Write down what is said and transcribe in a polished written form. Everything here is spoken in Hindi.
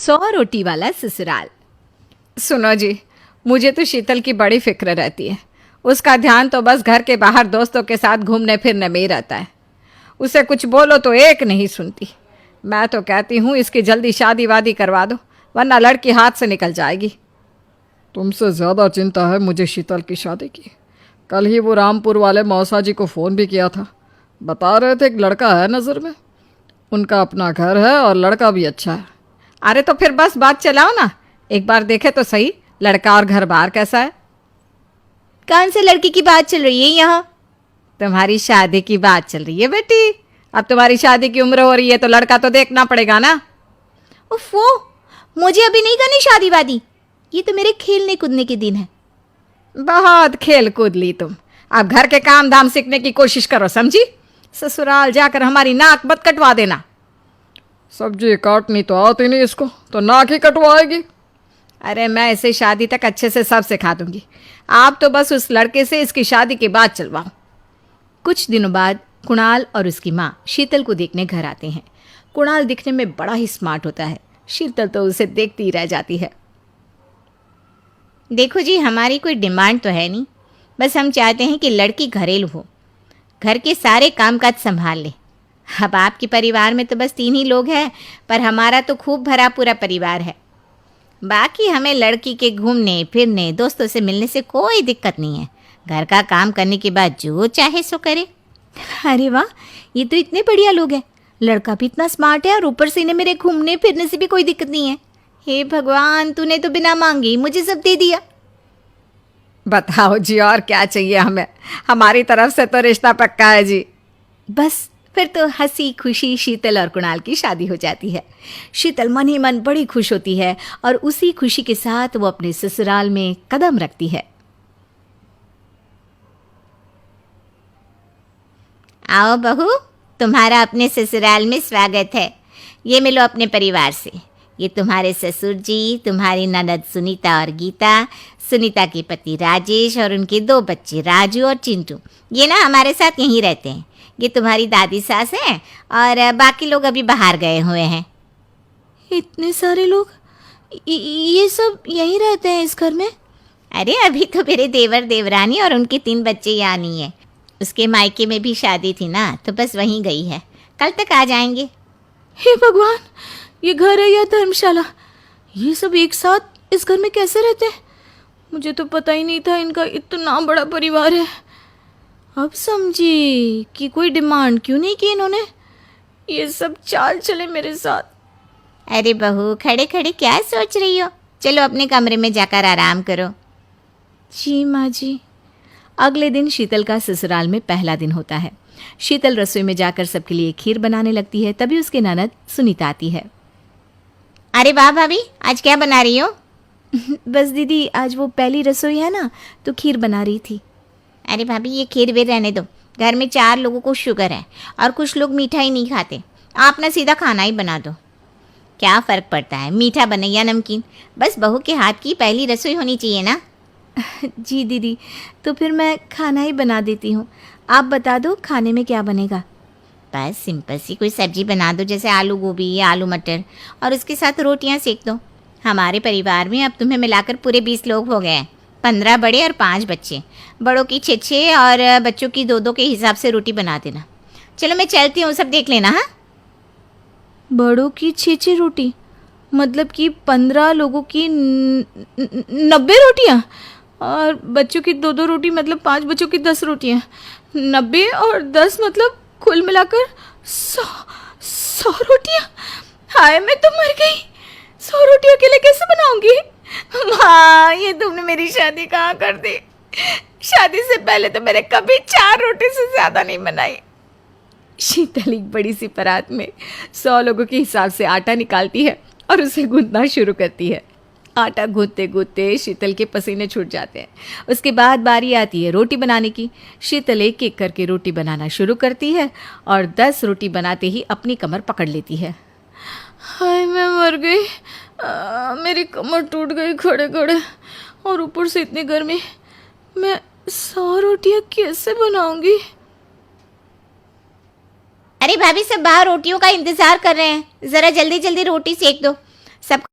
100 रोटी वाला ससुराल। सुनो जी, मुझे तो शीतल की बड़ी फिक्र रहती है। उसका ध्यान तो बस घर के बाहर दोस्तों के साथ घूमने फिरने में ही रहता है। उसे कुछ बोलो तो एक नहीं सुनती। मैं तो कहती हूँ इसकी जल्दी शादी वादी करवा दो, वरना लड़की हाथ से निकल जाएगी। तुमसे ज़्यादा चिंता है मुझे शीतल की शादी की। कल ही वो रामपुर वाले मौसा जी को फ़ोन भी किया था। बता रहे थे एक लड़का है नज़र में। उनका अपना घर है और लड़का भी अच्छा है। अरे तो फिर बस बात चलाओ ना, एक बार देखे तो सही लड़का और घर बार कैसा है। कौन से लड़की की बात चल रही है यहाँ? तुम्हारी शादी की बात चल रही है बेटी। अब तुम्हारी शादी की उम्र हो रही है तो लड़का तो देखना पड़ेगा ना। उफ़ो, मुझे अभी नहीं करनी शादी वादी। ये तो मेरे खेलने कूदने के दिन है। बहुत खेल कूद ली तुम। अब घर के काम धाम सीखने की कोशिश करो, समझी? ससुराल जाकर हमारी नाक मत कटवा देना। सब्जी काटनी तो आती नहीं इसको, तो नाक ही कटवाएगी। अरे मैं इसे शादी तक अच्छे से सब सिखा दूंगी। आप तो बस उस लड़के से इसकी शादी के बाद चलवाओ। कुछ दिनों बाद कुणाल और उसकी माँ शीतल को देखने घर आते हैं। कुणाल दिखने में बड़ा ही स्मार्ट होता है। शीतल तो उसे देखती ही रह जाती है। देखो जी, हमारी कोई डिमांड तो है नहीं, बस हम चाहते हैं कि लड़की घरेलू हो, घर के सारे कामकाज संभाल ले। अब आपके परिवार में तो बस 3 ही लोग हैं, पर हमारा तो खूब भरा पूरा परिवार है। बाकी हमें लड़की के घूमने फिरने दोस्तों से मिलने से कोई दिक्कत नहीं है। घर का काम करने के बाद जो चाहे सो करे। अरे वाह, ये तो इतने बढ़िया लोग हैं। लड़का भी इतना स्मार्ट है और ऊपर से इन्हें मेरे घूमने फिरने से भी कोई दिक्कत नहीं है। हे भगवान, तूने तो बिना मांगे ही मुझे सब दे दिया। बताओ जी, और क्या चाहिए हमें? हमारी तरफ से तो रिश्ता पक्का है जी। बस फिर तो हंसी खुशी शीतल और कुणाल की शादी हो जाती है। शीतल मन ही मन बड़ी खुश होती है और उसी खुशी के साथ वो अपने ससुराल में कदम रखती है। आओ बहू, तुम्हारा अपने ससुराल में स्वागत है। ये मिलो अपने परिवार से। ये तुम्हारे ससुर जी, तुम्हारी ननद सुनीता और गीता, सुनीता के पति राजेश और उनके 2 बच्चे राजू और चिंटू। ये ना हमारे साथ यहीं रहते हैं। ये तुम्हारी दादी सास है और बाकी लोग अभी बाहर गए हुए हैं। इतने सारे लोग, ये सब यहीं रहते हैं इस घर में? अरे अभी तो मेरे देवर देवरानी और उनके 3 बच्चे यहाँ नहीं है। उसके मायके में भी शादी थी ना, तो बस वहीं गई है। कल तक आ जाएंगे। हे भगवान, ये घर है या धर्मशाला? ये सब एक साथ इस घर में कैसे रहते हैं? मुझे तो पता ही नहीं था इनका इतना बड़ा परिवार है। अब समझी कि कोई डिमांड क्यों नहीं की इन्होंने। ये सब चाल चले मेरे साथ। अरे बहू, खड़े खड़े क्या सोच रही हो? चलो अपने कमरे में जाकर आराम करो। जी माँ जी। अगले दिन शीतल का ससुराल में पहला दिन होता है। शीतल रसोई में जाकर सबके लिए खीर बनाने लगती है। तभी उसके ननद सुनीता आती है। अरे वाह भाभी, आज क्या बना रही हो? बस दीदी, आज वो पहली रसोई है ना, तो खीर बना रही थी। अरे भाभी, ये खीर वीर रहने दो। घर में 4 लोगों को शुगर है और कुछ लोग मीठा ही नहीं खाते। आप ना सीधा खाना ही बना दो। क्या फ़र्क पड़ता है मीठा बने या नमकीन? बस बहू के हाथ की पहली रसोई होनी चाहिए ना। जी दीदी, तो फिर मैं खाना ही बना देती हूँ। आप बता दो खाने में क्या बनेगा? बस सिंपल सी कोई सब्जी बना दो, जैसे आलू गोभी या आलू मटर, और उसके साथ रोटियां सेक दो। हमारे परिवार में अब तुम्हें मिलाकर पूरे 20 लोग हो गए हैं। 15 बड़े और 5 बच्चे। बड़ों की 6 और बच्चों की 2 के हिसाब से रोटी बना देना। चलो मैं चलती हूँ, सब देख लेना। हाँ, बड़ों की 6 रोटी मतलब कि 15 लोगों की 90 रोटियाँ, और बच्चों की 2 रोटी मतलब 5 बच्चों की 10 रोटियाँ। 90 और 10 मतलब कुल मिलाकर 100 रोटियाँ। हाय, मैं तो मर गई। 100 रोटी अकेले कैसे बनाऊंगी? माँ, ये तुमने मेरी शादी कहाँ कर दी? शादी से पहले तो मैंने कभी 4 रोटी से ज़्यादा नहीं बनाई। शीतल एक बड़ी सी परात में 100 लोगों के हिसाब से आटा निकालती है और उसे गूंथना शुरू करती है। आटा गूंथते गूंथते शीतल के पसीने छूट जाते हैं। उसके बाद बारी आती है रोटी बनाने की। शीतल एक एक करके रोटी बनाना शुरू करती है और 10 रोटी बनाते ही अपनी कमर पकड़ लेती है। हाय, मैं मर गई। मेरी कमर टूट गई खड़े खड़े, और ऊपर से इतनी गर्मी। मैं 100 रोटियां कैसे बनाऊंगी? अरे भाभी, सब बाहर रोटियों का इंतजार कर रहे हैं। ज़रा जल्दी जल्दी रोटी सेक दो। सब